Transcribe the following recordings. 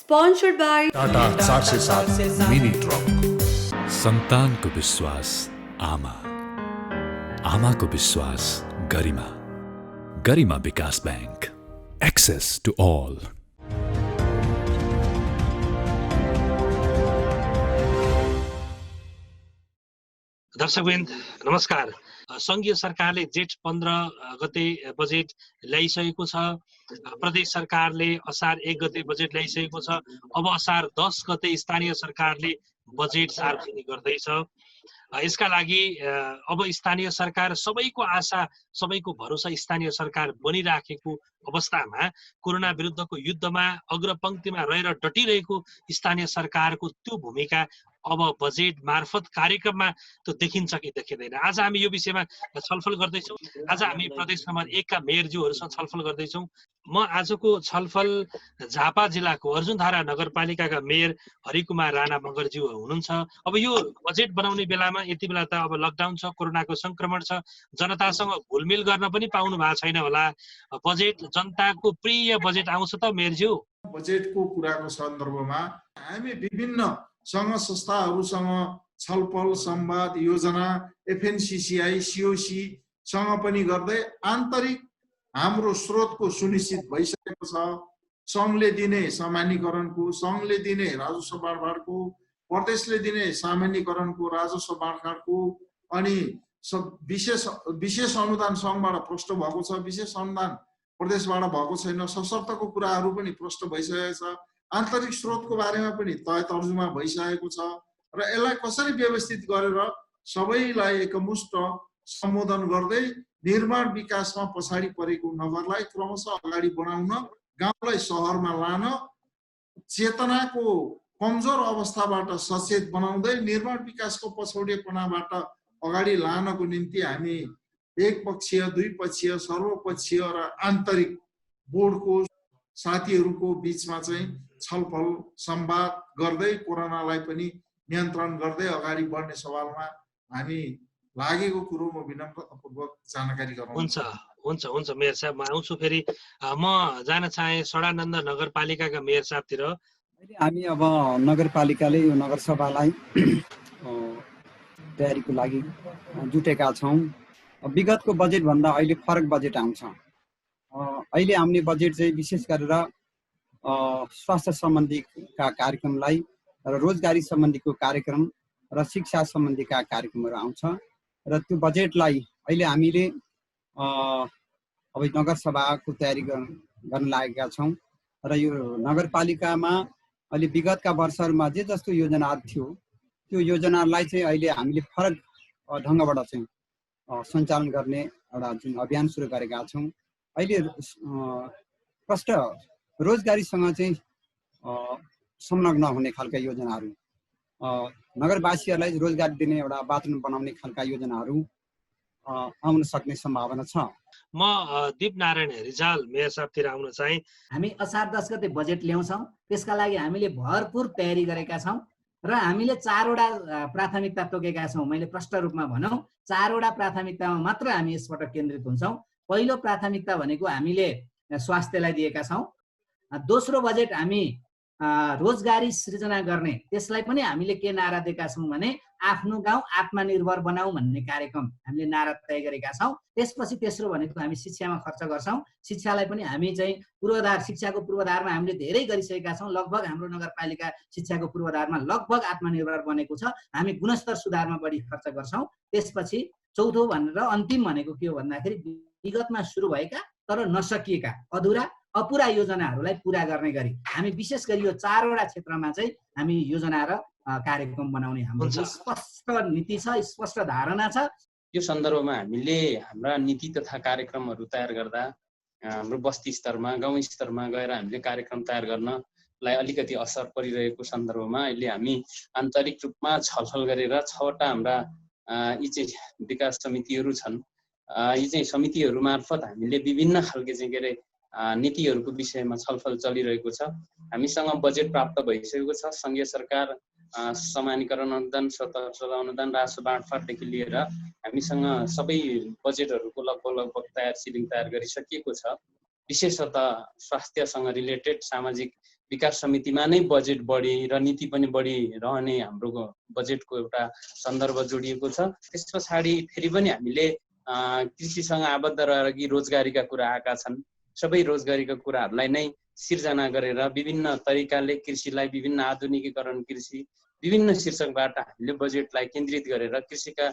Sponsored by Tata 407 mini truck. सन्तानको विश्वास आमा, आमाको विश्वास गरिमा, गरिमा विकास बैंक, एक्सेस टु ऑल। दर्शकवृन्द नमस्कार। संघीय सरकारले जेठ 15 गते बजेट ल्याइसकेको छ। प्रदेश सरकारले असार 1 गते बजेट ल्याइसकेको छ। अब असार 10 गते स्थानीय सरकारले बजेट सार्वजनिक गर्दैछ। यसका लागि अब स्थानीय सरकार सबैको आशा, सबैको भरोसा स्थानीय सरकार बनिराखेको अवस्थामा कोरोना विरुद्धको युद्धमा अग्रपंक्तिमा रहेर डटिरहेको स्थानीय सरकारको त्यो भूमिका अब बजेट मार्फत कार्यक्रममा त्यो देखिन्छ कि देखिँदैन। आज हामी यो विषयमा छलफल गर्दैछौँ। आज हामी प्रदेश नम्बर 1 का मेयरज्यूहरूसँग छलफल गर्दैछौँ। म आजको छलफल झापा जिल्लाको अर्जुनधारा नगरपालिकाका मेयर हरिकुमार राणा मगरज्यू हुनुहुन्छ। अब यो बजेट बनाउने बेलामा यति बेला त अब लकडाउन छ, कोरोनाको संक्रमण छ, जनतासँग घुलमिल गर्न पनि पाउनु भएको छैन होला। बजेट जनताको प्रिय बजेट आउँछ त मेयरज्यू? बजेटको कुराको सन्दर्भमा हामी विभिन्न संघ संस्थाहरूसँग छलफल, संवाद, योजना, एफएनसीसीआई, सीओसी सँग पनि गर्दै आन्तरिक हाम्रो स्रोतको सुनिश्चित भइसकेको छ। संघले दिने सामान्यीकरणको, संघले दिने राजस्व बाँडफाँडको, प्रदेशले दिने सामान्यीकरणको, राजस्व बाँडफाँडको, अनि विशेष अनुदान संघबाट प्रष्ट भएको छ, विशेष अनुदान प्रदेशबाट भएको छैन, सशर्तको कुराहरू पनि प्रष्ट भइसकेको छ। आन्तरिक स्रोतको बारेमा पनि तय तर्जुमा भइसकेको छ र यसलाई कसरी व्यवस्थित गरेर सबैलाई एकमुष्ट सम्बोधन गर्दै निर्माण विकासमा पछाडि परेको नगरलाई क्रमशः अगाडि बढाउन, गाउँलाई सहरमा लान, चेतनाको कमजोर अवस्थाबाट सचेत बनाउँदै निर्माण विकासको पछौटेपनाबाट अगाडि लानको निम्ति हामी एकपक्षीय, द्विपक्षीय, सर्वपक्षीय र आन्तरिक बोर्डको साथीहरूको बीचमा चाहिँ छलफल, संवाद गर्दै कोरोनालाई पनि नियन्त्रण गर्दै अगाडि बढ्ने सवालमा हामी लागेको कुरो म विनम्रतापूर्वक जानकारी गराउँछु। हुन्छ मेयर साहब, म आउँछु फेरि। म जान चाहे सडानन्द नगरपालिकाका मेयर साहबतिर। हामी अब नगरपालिकाले यो नगरसभालाई तयारीको लागि जुटेका छौँ। विगतको बजेट भन्दा अहिले फरक बजेट आउँछ। अहिले आउने बजेट चाहिँ विशेष गरेर स्वास्थ्य सम्बन्धीका कार्यक्रमलाई र रोजगारी सम्बन्धीको कार्यक्रम र शिक्षा सम्बन्धीका कार्यक्रमहरू आउँछ र त्यो बजेटलाई अहिले हामीले अब नगरसभाको तयारी गर्न लागेका छौँ र यो नगरपालिकामा अहिले विगतका वर्षहरूमा जे जस्तो योजनाहरू थियो त्यो योजनालाई चाहिँ अहिले हामीले फरक ढङ्गबाट चाहिँ सञ्चालन गर्ने एउटा जुन अभियान सुरु गरेका छौँ। अहिले प्रष्ट रोजगारीसँग चाहिँ संलग्न हुने खालका योजनाहरू, नगरवासीहरूलाई रोजगार दिने एउटा वातावरण बनाउने खालका योजनाहरू आउन सक्ने सम्भावना छ। म दीपनारायण रिजाल मेयर साहबतिर आउन चाहे। हामी असार 10 गते बजेट ल्याउँछौँ। त्यसका लागि हामीले भरपूर तयारी गरेका छौँ र हामीले 4 वटा प्राथमिकता तोकेका छौँ। मैले प्रष्ट रूपमा भनौँ 4 वटा प्राथमिकतामा मात्र हामी यसपटक केन्द्रित हुन्छौँ। पहिलो प्राथमिकता भनेको हामीले स्वास्थ्यलाई दिएका छौँ। दोस्रो बजेट हामी रोजगारी सृजना गर्ने, त्यसलाई पनि हामीले के नारा दिएका छौँ भने आफ्नो गाउँ आत्मनिर्भर बनाऊ भन्ने कार्यक्रम हामीले नारा तय गरेका छौँ। त्यसपछि तेस्रो भनेको हामी शिक्षामा खर्च गर्छौँ। शिक्षालाई पनि हामी चाहिँ पूर्वाधार, शिक्षाको पूर्वाधारमा हामीले धेरै गरिसकेका छौँ। लगभग हाम्रो नगरपालिका शिक्षाको पूर्वाधारमा लगभग आत्मनिर्भर बनेको छ। हामी गुणस्तर सुधारमा बढी खर्च गर्छौँ। त्यसपछि चौथो भनेर अन्तिम भनेको के हो भन्दाखेरि विगतमा सुरु भएका तर नसकिएका अपुरा योजनाहरूलाई पुरा गर्ने गरी हामी विशेष गरी यो 4 वटा क्षेत्रमा चाहिँ हामी योजना र कार्यक्रम बनाउने हाम्रो स्पष्ट नीति छ, स्पष्ट धारणा छ। यो सन्दर्भमा हामीले हाम्रा नीति तथा कार्यक्रमहरू तयार गर्दा हाम्रो बस्ती स्तरमा, गाउँ स्तरमा गएर हामीले कार्यक्रम तयार गर्नलाई अलिकति असर परिरहेको सन्दर्भमा अहिले हामी आन्तरिक रूपमा छलफल गरेर 6 वटा हाम्रा यी चाहिँ विकास समितिहरू छन्। यी चाहिँ समितिहरू मार्फत हामीले विभिन्न खालके चाहिँ के अरे नीतिहरूको विषयमा छलफल चलिरहेको छ। हामीसँग बजेट प्राप्त भइसकेको छ। संघीय सरकार सामान्यीकरण अनुदान, स्वतन्त्र अनुदान, राजस्व बाँडफाँडदेखि लिएर हामीसँग सबै बजेटहरूको लगभग तयार सिलिङ तयार गरिसकिएको छ। विशेषतः स्वास्थ्यसँग रिलेटेड, सामाजिक विकास समितिमा नै बजेट बढी र नीति पनि बढी रहने हाम्रो बजेटको एउटा सन्दर्भ जोडिएको छ। त्यस पछाडि फेरि पनि हामीले कृषिसँग आबद्ध रहेर कि रोजगारीका कुरा आएका छन्। सबै रोजगारीका कुराहरूलाई नै सिर्जना गरेर विभिन्न तरिकाले कृषिलाई विभिन्न आधुनिकीकरण कृषि विभिन्न शीर्षकबाट हामीले बजेटलाई केन्द्रित गरेर कृषिका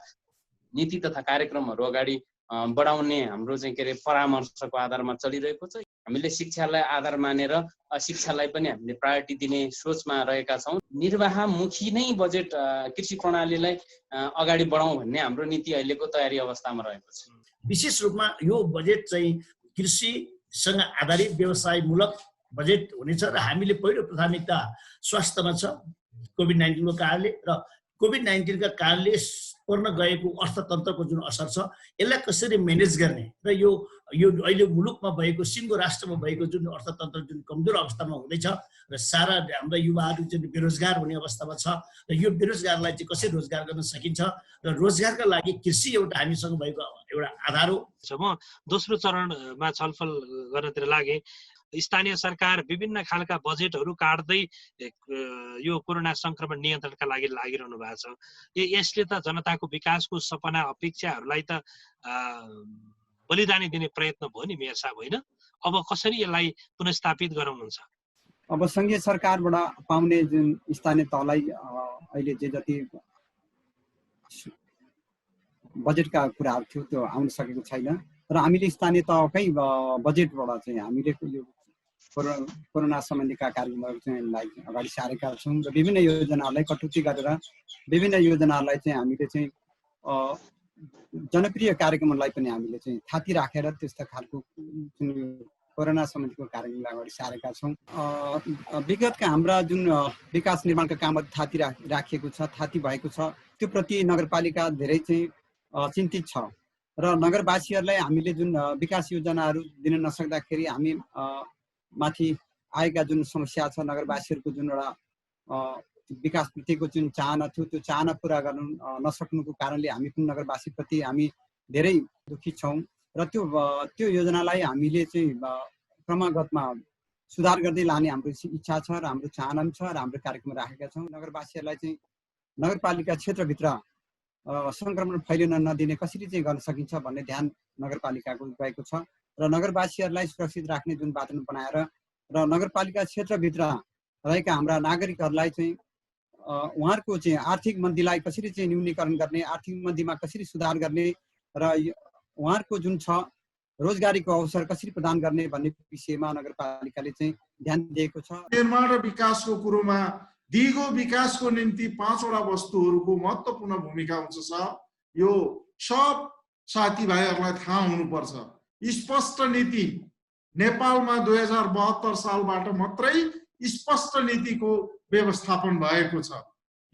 नीति तथा कार्यक्रमहरू अगाडि बढाउने हाम्रो चाहिँ के अरे परामर्शको आधारमा चलिरहेको छ। हामीले शिक्षालाई आधार मानेर शिक्षालाई पनि हामीले प्रायोरिटी दिने सोचमा रहेका छौँ। निर्वाहमुखी नै बजेट कृषि प्रणालीलाई अगाडि बढाउँ भन्ने हाम्रो नीति अहिलेको तयारी अवस्थामा रहेको छ। विशेष रूपमा यो बजेट चाहिँ कृषिसँग आधारित व्यवसायमूलक बजेट हुनेछ र हामीले पहिलो प्राथमिकता स्वास्थ्यमा छ। कोभिड-19 को कारणले र कोभिड-19 का कारणले पर्न गएको अर्थतन्त्रको जुन असर छ यसलाई कसरी म्यानेज गर्ने र यो अहिले मुलुकमा भएको सिङ्गो राष्ट्रमा भएको जुन अर्थतन्त्र जुन कमजोर अवस्थामा हुँदैछ र सारा हाम्रा युवाहरू जुन बेरोजगार हुने अवस्थामा छ र यो बेरोजगारलाई चाहिँ कसरी रोजगार गर्न सकिन्छ र रोजगारका लागि कृषि एउटा हामीसँग भएको एउटा आधार हो। म दोस्रो चरणमा छलफल गर्नतिर लागे। स्थानीय सरकार विभिन्न खालका बजेटहरू काट्दै यो कोरोना संक्रमण नियन्त्रणका लागि लागिरहनु भएको छ। यसले त जनताको विकासको सपना अपेक्षाहरूलाई त बलिदानी दिने प्रयत्न भयो नि मेयर साहब, होइन? अब कसरी यसलाई पुनर्स्थापित गराउनुहुन्छ? अब सङ्घीय सरकारबाट पाउने जुन स्थानीय तहलाई अहिले जे जति बजेटका कुराहरू थियो त्यो आउन सकेको छैन र हामीले स्थानीय तहकै बजेटबाट चाहिँ हामीले यो कोरोना सम्बन्धीका कार्यक्रमहरू चाहिँ अगाडि सारेका छौँ र विभिन्न योजनाहरूलाई कटौती गरेर विभिन्न योजनाहरूलाई चाहिँ हामीले चाहिँ जनप्रिय कार्यक्रमहरूलाई पनि हामीले चाहिँ थाती राखेर त्यस्ता खालको जुन कोरोना सम्बन्धीको कार्यक्रमलाई अगाडि सारेका छौँ। विगतका हाम्रा जुन विकास निर्माणका कामहरू थाती राखिएको छ, थाती भएको छ, त्यो प्रति नगरपालिका धेरै चाहिँ चिन्तित छ र नगरवासीहरूलाई हामीले जुन विकास योजनाहरू दिन नसक्दाखेरि हामी माथि आएका जुन समस्या छ, नगरवासीहरूको जुन एउटा विकासप्रतिको जुन चाहना थियो त्यो चाहना पुरा गर्न नसक्नुको कारणले हामी पनि नगरवासीप्रति हामी धेरै दुखी छौँ र त्यो योजनालाई हामीले चाहिँ क्रमागतमा सुधार गर्दै लाने हाम्रो इच्छा छ र हाम्रो चाहना पनि छ र हाम्रो कार्यक्रम राखेका छौँ। नगरवासीहरूलाई चाहिँ नगरपालिका क्षेत्रभित्र सङ्क्रमण फैलिन नदिने कसरी चाहिँ गर्न सकिन्छ भन्ने ध्यान नगरपालिकाको गएको छ र नगरवासीहरूलाई सुरक्षित राख्ने जुन वातावरण बनाएर र नगरपालिका क्षेत्रभित्र रहेका हाम्रा नागरिकहरूलाई चाहिँ उहाँहरूको चाहिँ आर्थिक मन्दीलाई कसरी चाहिँ न्यूनीकरण गर्ने, आर्थिक मन्दीमा कसरी सुधार गर्ने र उहाँहरूको जुन छ रोजगारीको अवसर कसरी प्रदान गर्ने भन्ने विषयमा नगरपालिकाले चाहिँ ध्यान दिएको छ। निर्माण र विकासको कुरोमा दिगो विकासको निम्ति 5 वटा वस्तुहरूको महत्त्वपूर्ण भूमिका हुन्छ। यो सब साथीभाइहरूलाई थाहा हुनुपर्छ। स्पष्ट नीति नेपालमा 2072 सालबाट मात्रै स्पष्ट नीतिको व्यवस्थापन भएको छ।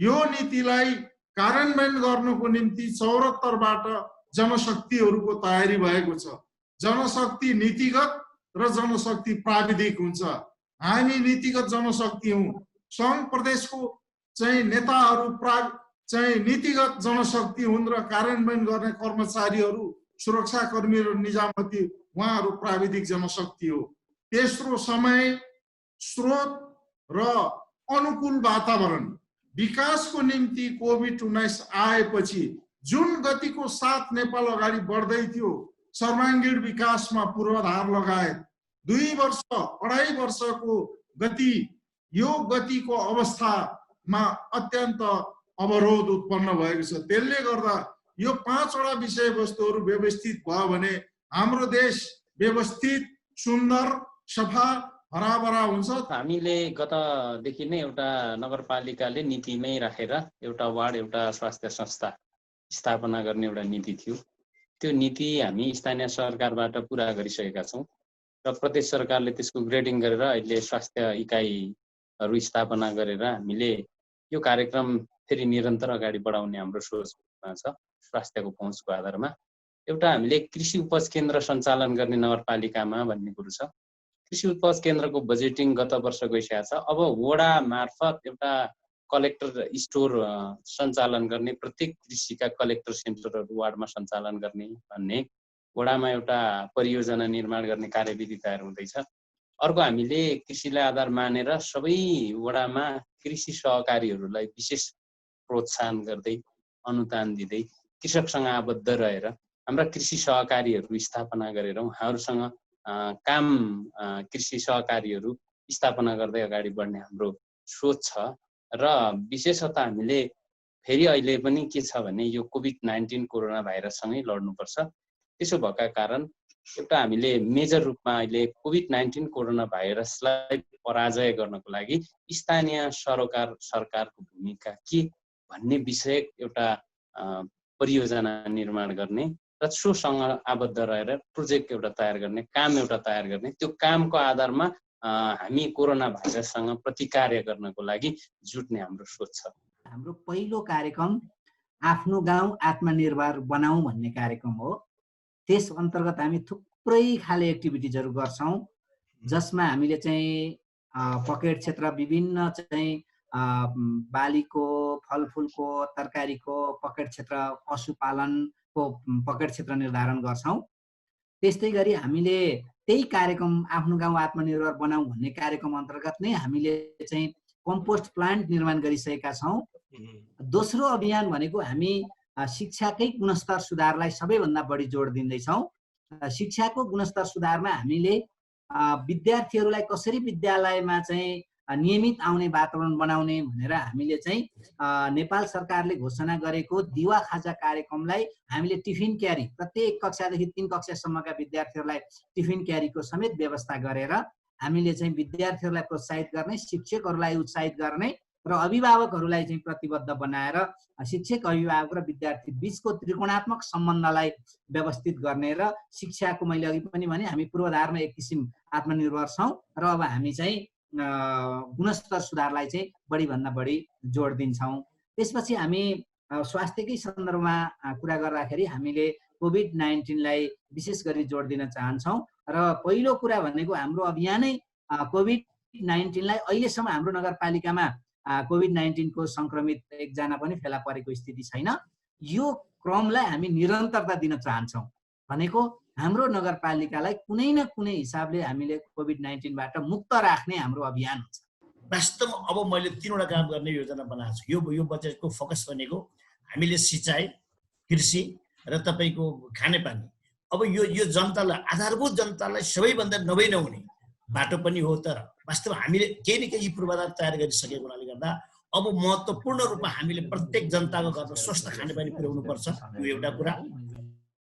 यो नीतिलाई कार्यान्वयन गर्नको निम्ति 74 बाट जनशक्तिहरूको तयारी भएको छ। जनशक्ति नीतिगत र जनशक्ति प्राविधिक हुन्छ। हामी नीतिगत जनशक्ति हौँ। सङ्घ प्रदेशको चाहिँ नेताहरू चाहिँ नीतिगत जनशक्ति हुन् र कार्यान्वयन गर्ने कर्मचारीहरू सुरक्षाकर्मी र निजामती उहाँहरू प्राविधिक जनशक्ति हो। तेस्रो समय स्रोत र अनुकूल वातावरण। विकासको निम्ति कोभिड-19 आएपछि जुन गतिको साथ नेपाल अगाडि बढ्दै थियो, सर्वाङ्गीण विकासमा पूर्वाधार लगायत 2 वर्ष 2.5 वर्षको गति, यो गतिको अवस्थामा अत्यन्त अवरोध उत्पन्न भएको छ। त्यसले गर्दा यो 5 वटा विषयवस्तुहरू व्यवस्थित भयो भने हाम्रो देश व्यवस्थित, सुन्दर, सफा, हराभरा हुन्छ। हामीले गतदेखि नै एउटा नगरपालिकाले नीतिमै राखेर एउटा वार्ड एउटा स्वास्थ्य संस्था स्थापना गर्ने एउटा नीति थियो। त्यो नीति हामी स्थानीय सरकारबाट पुरा गरिसकेका छौँ र प्रदेश सरकारले त्यसको ग्रेडिङ गरेर अहिले स्वास्थ्य इकाइहरू स्थापना गरेर हामीले यो कार्यक्रम फेरि निरन्तर अगाडि बढाउने हाम्रो सोचमा छ। स्वास्थ्यको पहुँचको आधारमा एउटा हामीले कृषि उपज केन्द्र सञ्चालन गर्ने नगरपालिकामा भन्ने कुरो छ। कृषि उपज केन्द्रको बजेटिङ गत वर्ष गइसकेको छ। अब वडा मार्फत एउटा कलेक्टर स्टोर सञ्चालन गर्ने, प्रत्येक कृषिका कलेक्टर सेन्टरहरू वार्डमा सञ्चालन गर्ने भन्ने, वडामा एउटा परियोजना निर्माण गर्ने कार्यविधि तयार हुँदैछ। अर्को हामीले कृषिलाई आधार मानेर सबै वडामा कृषि सहकारीहरूलाई विशेष प्रोत्साहन गर्दै अनुदान दिँदै कृषकसँग आबद्ध रहेर हाम्रा कृषि सहकारीहरू स्थापना गरेर उहाँहरूसँग काम कृषि सहकारीहरू स्थापना गर्दै अगाडि बढ्ने हाम्रो सोच छ। र विशेषतः हामीले फेरि अहिले पनि के छ भने यो कोभिड-19 कोरोना भाइरससँगै लड्नुपर्छ। त्यसो भएका कारण एउटा हामीले मेजर रूपमा अहिले कोभिड-19 कोरोना भाइरसलाई पराजय गर्नको लागि स्थानीय सरकारको भूमिका के भन्ने विषय एउटा परियोजना निर्माण गर्ने र सोसँग आबद्ध रहेर प्रोजेक्ट एउटा तयार गर्ने, काम एउटा तयार गर्ने, त्यो कामको आधारमा हामी कोरोना भाइरससँग प्रतिकार्य गर्नको लागि जुट्ने हाम्रो सोच छ। हाम्रो पहिलो कार्यक्रम आफ्नो गाउँ आत्मनिर्भर बनाऊ भन्ने कार्यक्रम हो। त्यस अन्तर्गत हामी थुप्रै खाले एक्टिभिटिजहरू गर्छौँ, जसमा हामीले चाहिँ पकेट क्षेत्र विभिन्न चाहिँ बालीको, फलफुलको, तरकारीको पकेट क्षेत्र, पशुपालनको पकेट क्षेत्र निर्धारण गर्छौँ। त्यस्तै गरी हामीले त्यही कार्यक्रम आफ्नो गाउँ आत्मनिर्भर बनाऊ भन्ने कार्यक्रम अन्तर्गत नै हामीले चाहिँ कम्पोस्ट प्लान्ट निर्माण गरिसकेका छौँ। दोस्रो अभियान भनेको हामी शिक्षाकै गुणस्तर सुधारलाई सबैभन्दा बढी जोड दिँदैछौँ। शिक्षाको गुणस्तर सुधारमा हामीले विद्यार्थीहरूलाई कसरी विद्यालयमा चाहिँ नियमित आउने वातावरण बनाउने भनेर हामीले चाहिँ नेपाल सरकारले घोषणा गरेको दिवा खाजा कार्यक्रमलाई हामीले टिफिन क्यारी प्रत्येक कक्षादेखि 3 कक्षासम्मका विद्यार्थीहरूलाई टिफिन क्यारीको समेत व्यवस्था गरेर हामीले चाहिँ विद्यार्थीहरूलाई प्रोत्साहित गर्ने, शिक्षकहरूलाई उत्साहित गर्ने र अभिभावकहरूलाई चाहिँ प्रतिबद्ध बनाएर शिक्षक, अभिभावक र विद्यार्थी बीचको त्रिकोणात्मक सम्बन्धलाई व्यवस्थित गर्ने र शिक्षाको मैले अघि पनि भने हामी पूर्वाधारमा एक किसिम आत्मनिर्भर छौँ र अब हामी चाहिँ गुणस्तर सुधारलाई चाहिँ बढीभन्दा बढी जोड दिन्छौँ। त्यसपछि हामी स्वास्थ्यकै सन्दर्भमा कुरा गर्दाखेरि हामीले कोभिड-19लाई विशेष गरी जोड दिन चाहन्छौँ र पहिलो कुरा भनेको हाम्रो अभियानै कोभिड-19लाई अहिलेसम्म हाम्रो नगरपालिकामा कोभिड-19 को संक्रमित एकजना पनि फेला परेको स्थिति छैन। यो क्रमलाई हामी निरन्तरता दिन चाहन्छौँ। भनेको हाम्रो नगरपालिकालाई कुनै न कुनै हिसाबले हामीले कोभिड-19बाट मुक्त राख्ने हाम्रो अभियान हुन्छ। वास्तवमा अब मैले 3वटा काम गर्ने योजना बनाएको छु। यो बजेटको फोकस भनेको हामीले सिँचाइ, कृषि र तपाईको खानेपानी। अब यो जनतालाई, आधारभूत जनतालाई सबैभन्दा नहुने बाटो पनि हो, तर वास्तवमा हामीले केही न केही पूर्वाधार तयार गरिसकेको हुनाले गर्दा अब महत्त्वपूर्ण रूपमा हामीले प्रत्येक जनताको घरमा स्वस्थ खानेपानी पुर्याउनु पर्छ। यो एउटा कुरा।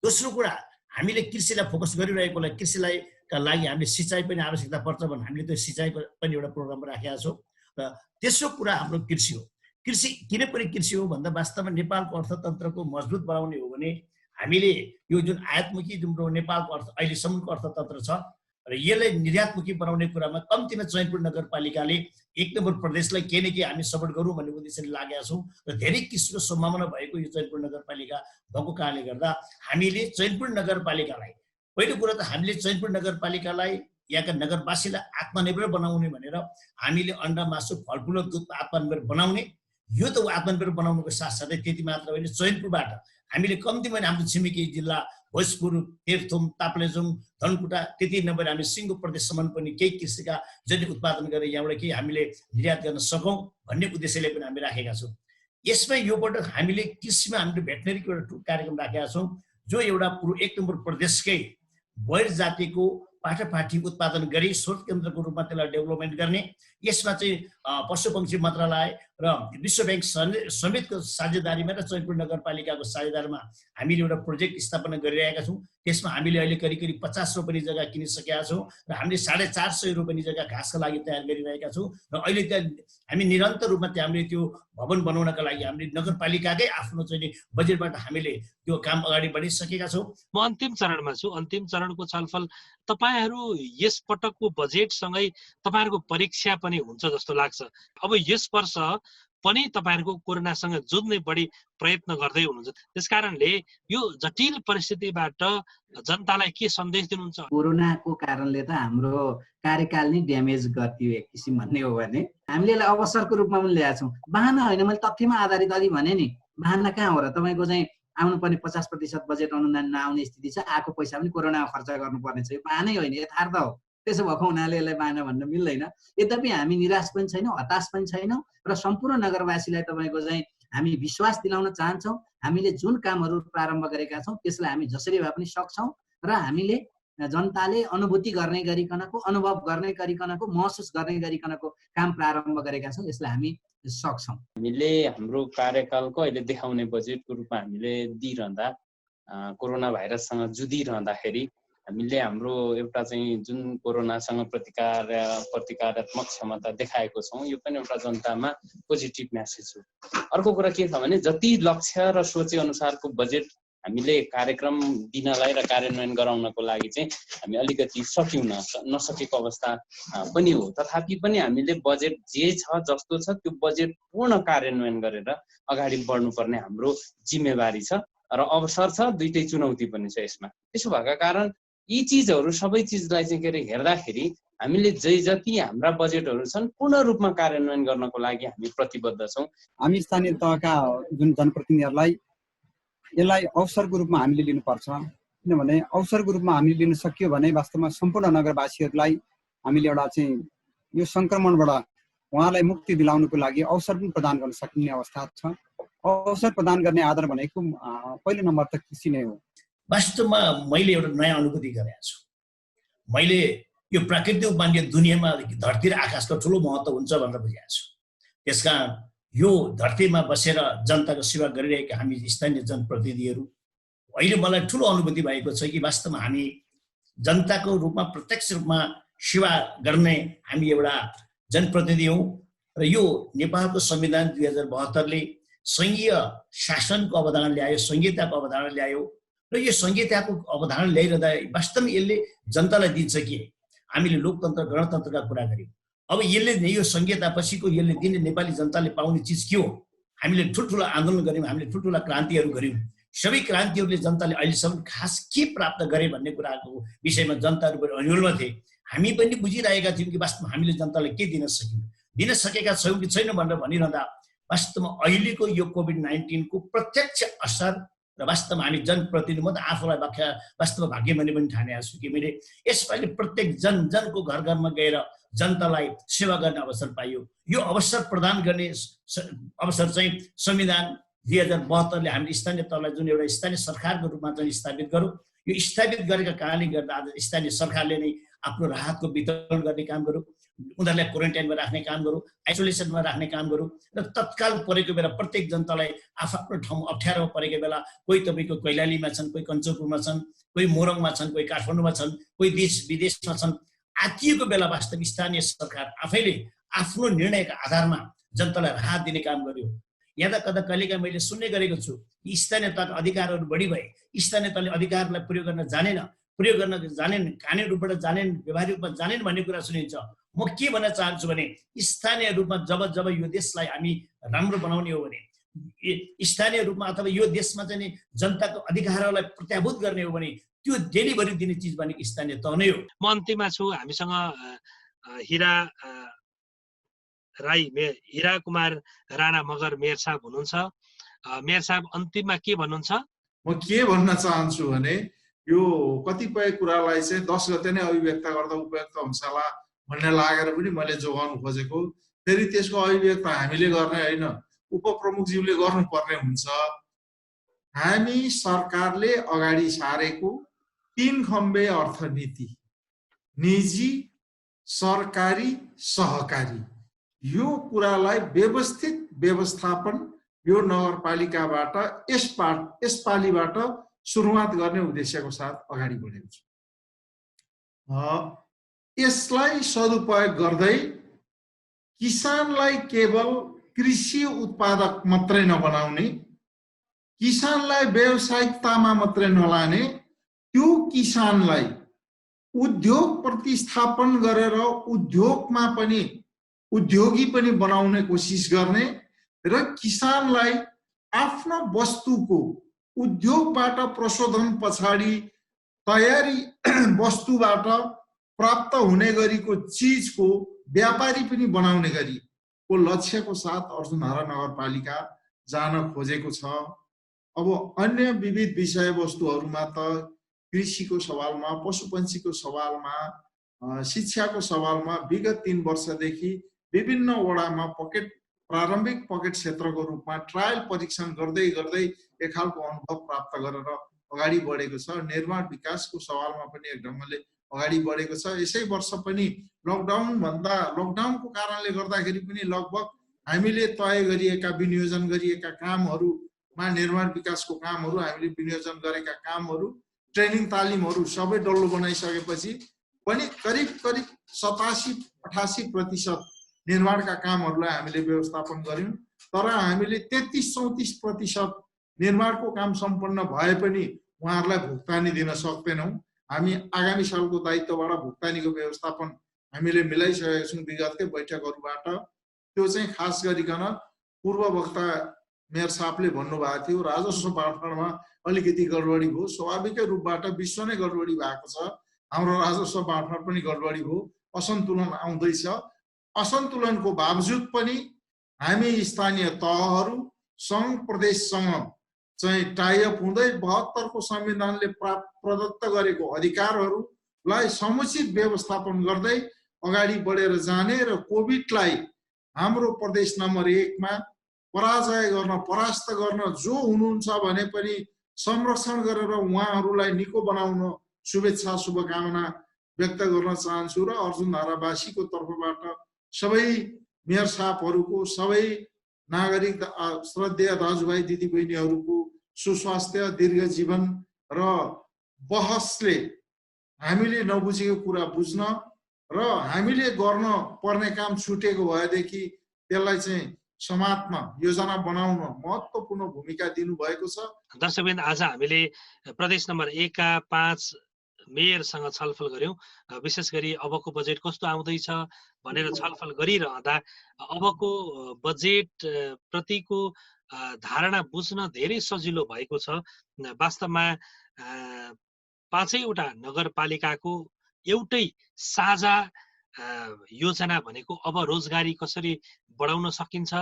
दोस्रो कुरा, हामीले कृषिलाई फोकस गरिरहेकोलाई कृषिलाई का लागि हामीले सिँचाइ पनि आवश्यकता पर्छ भने हामीले त्यो सिँचाइ पनि एउटा प्रोग्राम राखेका छौँ। र तेस्रो कुरा हाम्रो कृषि हो। कृषि किन पनि कृषि हो भन्दा वास्तवमा नेपालको अर्थतन्त्रको मजबुत बनाउने हो भने हामीले यो जुन आयातमुखी जुन नेपालको अहिलेसम्मको अर्थतन्त्र छ र यसलाई निर्यातमुखी बनाउने कुरामा कम्तीमा चैनपुर नगरपालिकाले 1 नम्बर प्रदेशलाई केही न केही हामी सपोर्ट गरौँ भन्ने उद्देश्यले लागेका छौँ र धेरै किसिमको सम्भावना भएको यो चैनपुर नगरपालिका भएको कारणले गर्दा हामीले चैनपुर नगरपालिकालाई, पहिलो कुरा त हामीले चैनपुर नगरपालिकालाई यहाँका नगरवासीलाई आत्मनिर्भर बनाउने भनेर हामीले अन्डा, मासु, फलफुल र दुध आत्मनिर्भर बनाउने। यो त आत्मनिर्भर बनाउनुको साथसाथै त्यति मात्र होइन, चैनपुरबाट हामीले कम्तीमा हाम्रो छिमेकी जिल्ला भोजपुर, तेर्थुम, ताप्लेजुङ, धनकुटा त्यति नभएर हामी सिङ्गो प्रदेशसम्म पनि केही कृषिका जति उत्पादन गरेर यहाँबाट केही हामीले निर्यात गर्न सकौँ भन्ने उद्देश्यले पनि हामी राखेका छौँ। यसमा योबाट हामीले कृषिमा हामीले भेटनेरीको एउटा कार्यक्रम राखेका छौँ, जो एउटा 1 नम्बर प्रदेशकै बहिर जातिको पाठापाठी उत्पादन गरी स्रोत केन्द्रको रूपमा त्यसलाई डेभलपमेन्ट गर्ने। यसमा चाहिँ पशुपक्षी मन्त्रालय र विश्व ब्याङ्क समेतको साझेदारीमा र चैनपुर नगरपालिकाको साझेदारीमा हामीले एउटा प्रोजेक्ट स्थापना गरिरहेका छौँ। त्यसमा हामीले अहिले करिब 50 रोपनी जग्गा किनिसकेका छौँ र हामीले 450 रोपनी जग्गा घाँसका लागि तयार गरिरहेका छौँ र अहिले त्यहाँ हामी निरन्तर रूपमा त्यहाँ हामीले त्यो भवन बनाउनका लागि हामीले नगरपालिकाकै आफ्नो चाहिँ बजेटबाट हामीले त्यो काम अगाडि बढिसकेका छौँ। म अन्तिम चरणमा छु। अन्तिम चरणको छलफल तपाईहरू यस पटकको बजेटसँगै तपाईहरूको परीक्षा पनि हुन्छ जस्तो लाग्छ। अब यस वर्ष पनि तपाईहरूको कोरोनासँग जुझ्ने बढी प्रयत्न गर्दै हुनुहुन्छ। त्यसकारणले यो जटिल परिस्थितिबाट जनतालाई के सन्देश दिनुहुन्छ? कोरोनाको कारणले त हाम्रो कार्यकाल नै ड्यामेज गरिदियो एक किसिम भन्ने हो भने हामीले यसलाई अवसरको रूपमा पनि ल्याएका छौँ। बहाना होइन, मैले तथ्यमा आधारित अलि भने नि, बहाना कहाँ हो र? तपाईँको चाहिँ आउनुपर्ने 50% बजेट अनुदान नआउने स्थिति छ, आएको पैसा पनि कोरोनामा खर्च गर्नुपर्ने छ। यो बहानै होइन, यथार्थ हो। त्यसो भएको हुनाले यसलाई बाहना भन्न मिल्दैन। यद्यपि हामी निराश पनि छैनौँ, हताश पनि छैनौँ र सम्पूर्ण नगरवासीलाई तपाईँको चाहिँ हामी विश्वास दिलाउन चाहन्छौँ। हामीले जुन कामहरू प्रारम्भ गरेका छौँ त्यसलाई हामी जसरी भए पनि सक्छौँ र हामीले जनताले अनुभूति गर्ने गरिकनको, अनुभव गर्ने गरिकनको, महसुस गर्ने गरिकनको काम प्रारम्भ गरेका छौँ। यसलाई हामी सक्छौँ। हामीले हाम्रो कार्यकालको अहिले देखाउने बजेटको रूपमा हामीले दिइरहँदा कोरोना भाइरससँग जुधिरहँदाखेरि हामीले हाम्रो एउटा चाहिँ जुन कोरोनासँग प्रतिकारात्मक क्षमता देखाएको छौँ यो पनि एउटा जनतामा पोजिटिभ म्यासेज हो। अर्को कुरा के छ भने जति लक्ष्य र सोचे अनुसारको बजेट हामीले कार्यक्रम दिनलाई र कार्यान्वयन गराउनको लागि चाहिँ हामी अलिकति नसकेको अवस्था पनि हो। तथापि पनि हामीले बजेट जे छ जस्तो छ त्यो बजेट पूर्ण कार्यान्वयन गरेर अगाडि बढ्नुपर्ने हाम्रो जिम्मेवारी छ र अवसर छ, दुईटै चुनौती पनि छ यसमा। त्यसो भएका कारण यी चिजहरू सबै चिजलाई चाहिँ के अरे हेर्दाखेरि हामीले जति हाम्रा बजेटहरू छन् पूर्ण रूपमा कार्यान्वयन गर्नको लागि हामी प्रतिबद्ध छौँ। हामी स्थानीय तहका जुन जनप्रतिनिधिहरूलाई यसलाई अवसरको रूपमा हामीले लिनुपर्छ, किनभने अवसरको रूपमा हामीले लिन सकियो भने वास्तवमा सम्पूर्ण नगरवासीहरूलाई हामीले एउटा चाहिँ यो सङ्क्रमणबाट उहाँलाई मुक्ति दिलाउनको लागि अवसर पनि प्रदान गर्न सकिने अवस्था छ। अवसर प्रदान गर्ने आधार भनेको पहिलो नम्बर त कृषि नै हो। वास्तवमा मैले एउटा नयाँ अनुभूति गरेको छु। मैले यो प्राकृतिक मान्य दुनियाँमा धरती र आकाशको ठुलो महत्त्व हुन्छ भनेर बुझेको छु। त्यसकारण यो धरतीमा बसेर जनताको सेवा गरिरहेका हामी स्थानीय जनप्रतिनिधिहरू अहिले मलाई ठुलो अनुभूति भएको छ कि वास्तवमा हामी जनताको रूपमा प्रत्यक्ष रूपमा सेवा गर्ने हामी एउटा जनप्रतिनिधि हौँ र यो नेपालको संविधान 2072ले सङ्घीय शासनको अवधारणा ल्यायो, संहिताको अवधारणा ल्यायो र यो संहिताको अवधारणा ल्याइरहँदा वास्तवमा यसले जनतालाई दिन्छ कि हामीले लोकतन्त्र गणतन्त्रका कुरा गऱ्यौँ। अब यसले यो संहिता पछिको यसले दिने नेपाली जनताले पाउने चिज के हो? हामीले ठुल्ठुला आन्दोलन गऱ्यौँ, हामीले ठुल्ठुला क्रान्तिहरू गऱ्यौँ। सबै क्रान्तिहरूले जनताले अहिलेसम्म खास के प्राप्त गरे भन्ने कुराको विषयमा जनताहरू पनि अन्यलमा थिए। हामी पनि बुझिरहेका थियौँ कि वास्तवमा हामीले जनतालाई के दिन सक्यौँ, दिन सकेका छौँ कि छैनौँ भनेर भनिरहँदा वास्तवमा अहिलेको यो कोभिड-19 को प्रत्यक्ष असर र वास्तवमा हामी जनप्रतिनिधि म त आफूलाई वास्तवमा भाग्यमानी पनि ठानेको छु कि मैले यसपालि प्रत्येक जनको घर घरमा गएर जनतालाई सेवा गर्ने अवसर पाइयो। यो अवसर प्रदान गर्ने अवसर चाहिँ संविधान 2072ले हामीले स्थानीय तहलाई जुन एउटा स्थानीय सरकारको रूपमा चाहिँ स्थापित गरौँ। यो स्थापित गरेका कारणले गर्दा आज स्थानीय सरकारले नै आफ्नो राहतको वितरण गर्ने काम गरौँ, उनीहरूलाई क्वारेन्टाइनमा राख्ने काम गरौँ, आइसोलेसनमा राख्ने काम गरौँ र तत्काल परेको बेला प्रत्येक जनतालाई आफ्नो ठाउँ अप्ठ्यारोमा परेको बेला कोही तपाईँको कैलालीमा छन्, कोही कञ्चनपुरमा छन्, कोही मोरङमा छन्, कोही काठमाडौँमा छन्, कोही देश विदेशमा छन्। आतिको बेला वास्तविक स्थानीय सरकार आफैले आफ्नो निर्णयका आधारमा जनतालाई राहत दिने काम गर्यो। यता कता कहिलेकाहीँ मैले सुन्ने गरेको छु कि स्थानीय तहका अधिकारहरू बढी भए, स्थानीय तहले अधिकारलाई प्रयोग गर्न जानेन, कानुनी रूपबाट जानेन, व्यवहारिक रूपमा जानेन भन्ने कुरा सुनिन्छ। म के भन्न चाहन्छु भने स्थानीय रूपमा जब यो देशलाई हामी राम्रो बनाउने हो भने, स्थानीय रूपमा अथवा यो देशमा चाहिँ जनताको अधिकारहरूलाई प्रत्याभूत गर्ने हो भने त्यो डेलिभरी दिने चिज भनेको स्थानीय तह नै हो। म अन्तिममा छु, हामीसँग हिरा कुमार राणा मगर मेयर साहब हुनुहुन्छ। मेयर साहब अन्तिममा के भन्नुहुन्छ? म के भन्न चाहन्छु भने यो कतिपय कुरालाई चाहिँ 10 गते नै अभिव्यक्त गर्दा उपयुक्त हुन्छ होला भन्ने लागेर पनि मैले जोगाउनु खोजेको। फेरि त्यसको अभिव्यक्त हामीले गर्ने होइन, उपप्रमुखज्यूले गर्नुपर्ने हुन्छ। हामी सरकारले अगाडि सारेको 3 खम्बे अर्थनीति, निजी, सरकारी, सहकारी, यो कुरालाई व्यवस्थित व्यवस्थापन यो नगरपालिकाबाट यसपालिबाट सुरुवात गर्ने उद्देश्यको साथ अगाडि बढेको छु। यसलाई सदुपयोग गर्दै किसानलाई केवल कृषि उत्पादक मात्रै नबनाउने, किसानलाई व्यावसायिकतामा मात्रै नलाने, त्यो किसानलाई उद्योग प्रतिस्थापन गरेर उद्योगमा पनि उद्योगी पनि बनाउने कोसिस गर्ने र किसानलाई आफ्नो वस्तुको उद्योगबाट प्रशोधन पछाडि तयारी वस्तुबाट प्राप्त हुने गरेको चिजको व्यापारी पनि बनाउने गरी को लक्ष्यको साथ अर्जुनहरा नगरपालिका जान खोजेको छ। अब अन्य विविध विषयवस्तुहरूमा त कृषिको सवालमा, पशुपन्छीको सवालमा शिक्षाको सवालमा विगत 3 वर्षदेखि विभिन्न वडामा प्रारम्भिक पकेट क्षेत्रको रूपमा ट्रायल परीक्षण गर्दै गर्दै एक खालको अनुभव प्राप्त गरेर अगाडि बढेको छ। निर्माण विकासको सवालमा पनि एक ढङ्गले अगाडि बढेको छ। यसै वर्ष पनि लकडाउनको कारणले गर्दाखेरि पनि लगभग हामीले तय गरिएका विनियोजन गरिएका कामहरूमा निर्माण विकासको कामहरू हामीले विनियोजन गरेका कामहरू ट्रेनिङ तालिमहरू सबै डल्लो बनाइसकेपछि पनि करिब 87-88% निर्माणका कामहरूलाई हामीले व्यवस्थापन गर्यौं। तर हामीले 33-34% निर्माणको काम सम्पन्न भए पनि उहाँहरूलाई भुक्तानी दिन सक्दैनौं। हामी आगामी सालको दायित्वबाट भुक्तानीको व्यवस्थापन हामीले मिलाइसकेका छौं विगतकै बैठकहरूबाट। त्यो चाहिँ खास गरिकन पूर्व वक्ता मेयर साहबले भन्नुभएको थियो राजस्व बाँडफाँडमा अलिकति गडबडी भयो। स्वाभाविकै रूपबाट विश्व नै गडबडी भएको छ, हाम्रो राजस्व बाँडफाँड पनि गडबडी भयो, असन्तुलन आउँदैछ। असन्तुलनको बावजुद पनि हामी स्थानीय तहहरू सङ्घ प्रदेशसँग चाहिँ टाइअप हुँदै 72 को संविधानले प्रदत्त गरेको अधिकारहरूलाई समुचित व्यवस्थापन गर्दै अगाडि बढेर जाने र कोभिडलाई हाम्रो प्रदेश नम्बर 1 मा पराजय गर्न परास्त गर्न जो हुनुहुन्छ भने पनि संरक्षण गरेर उहाँहरूलाई निको बनाउन शुभेच्छा शुभकामना व्यक्त गर्न चाहन्छु र अर्जुनधारावासीको तर्फबाट सबै मेयर साहबहरूको सबै नागरिक श्रद्धेय दाजुभाइ दिदीबहिनीहरूको सुस्वास्थ्य दीर्घ जीवन र बहसले हामीले नबुझेको कुरा बुझ्न र हामीले गर्न पर्ने काम छुटेको भएदेखि त्यसलाई चाहिँ समात्न योजना बनाउन महत्त्वपूर्ण भूमिका दिनुभएको छ। दर्शकवृन्द, आज हामीले प्रदेश नम्बर 1 का 5 मेयरसँग छलफल गर्यौं। विशेष गरी अबको बजेट कस्तो आउँदैछ भनेर छलफल गरिरहँदा अबको बजेट प्रतिको धारणा बुझ्न धेरै सजिलो भएको छ। वास्तवमा 5वटा नगरपालिकाको एउटै साझा योजना भनेको अब रोजगारी कसरी बढाउन सकिन्छ,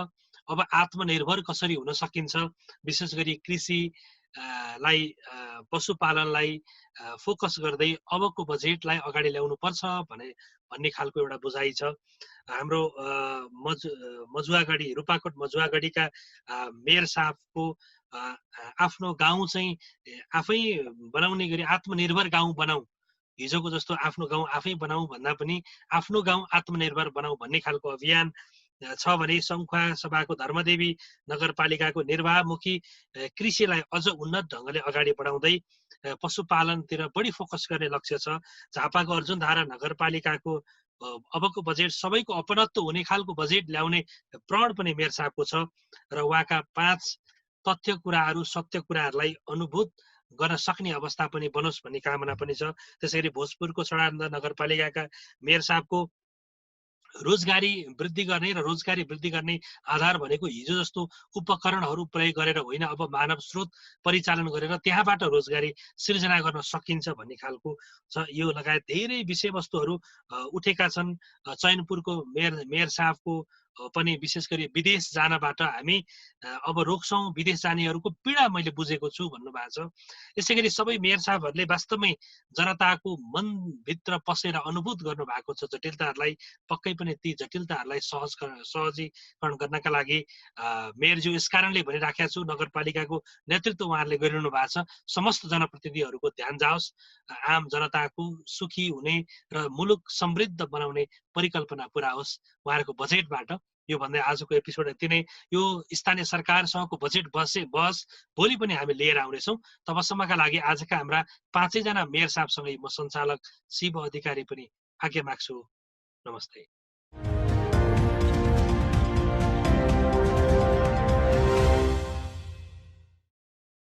अब आत्मनिर्भर कसरी हुन सकिन्छ, विशेष गरी कृषि लाई पशुपालनलाई फोकस गर्दै अबको बजेटलाई अगाडि ल्याउनु पर्छ भन्ने खालको एउटा बुझाइ छ। हाम्रो मजुवागढी रूपाकोट मजुवागढीका मेयर साहबको आफ्नो गाउँ चाहिँ आफै बनाउने गरी आत्मनिर्भर गाउँ बनाऊ, हिजोको जस्तो आफ्नो गाउँ आफै बनाऊ भन्दा पनि आफ्नो गाउँ आत्मनिर्भर बनाऊ भन्ने खालको अभियान छ भने सङ्खुवा सभाको धर्मदेवी नगरपालिकाको निर्वाहमुखी कृषिलाई अझ उन्नत ढङ्गले अगाडि बढाउँदै पशुपालनतिर बढी फोकस गर्ने लक्ष्य छ। झापाको अर्जुनधारा नगरपालिकाको अबको बजेट सबैको अपनत्व हुने खालको बजेट ल्याउने प्रण पनि मेयर साहबको छ र उहाँका 5 तथ्य कुराहरू सत्य कुराहरूलाई अनुभूत गर्न सक्ने अवस्था पनि बनोस् भन्ने कामना पनि छ। त्यसैगरी भोजपुरको सडानन्द नगरपालिकाका मेयर साहबको रोजगारी वृद्धि गर्ने र रोजगारी वृद्धि गर्ने आधार भनेको हिजो जस्तो उपकरणहरू प्रयोग गरेर होइन, अब मानव स्रोत परिचालन गरेर त्यहाँबाट रोजगारी सिर्जना गर्न सकिन्छ भन्ने खालको छ। यो लगायत धेरै विषयवस्तुहरू उठेका छन्। चैनपुरको मेयर साहबको पनि विशेष गरी विदेश जानबाट हामी अब रोक्छौँ, विदेश जानेहरूको पीडा मैले बुझेको छु भन्नुभएको छ। यसैगरी सबै मेयर साहबहरूले वास्तवमै जनताको मनभित्र पसेर अनुभूत गर्नुभएको छ जटिलताहरूलाई। पक्कै पनि ती जटिलताहरूलाई सहजीकरण गर्नका लागि मेयरज्यू यस कारणले भनिराखेका छु, नगरपालिकाको नेतृत्व उहाँहरूले गरिरहनु भएको छ। समस्त जनप्रतिनिधिहरूको ध्यान जाओस्, आम जनताको सुखी हुने र मुलुक समृद्ध बनाउने परिकल्पना पुरा होस् उहाँहरूको बजेटबाट। यो भन्दै आजको एपिसोड यति नै। यो स्थानीय सरकारसँगको बजेट बहस भोलि पनि हामी लिएर आउनेछौँ। तबसम्मका लागि आजका हाम्रा 5 जना मेयर साहबसँगै म सञ्चालक शिव अधिकारी पनि आज्ञा माग्छु। नमस्ते।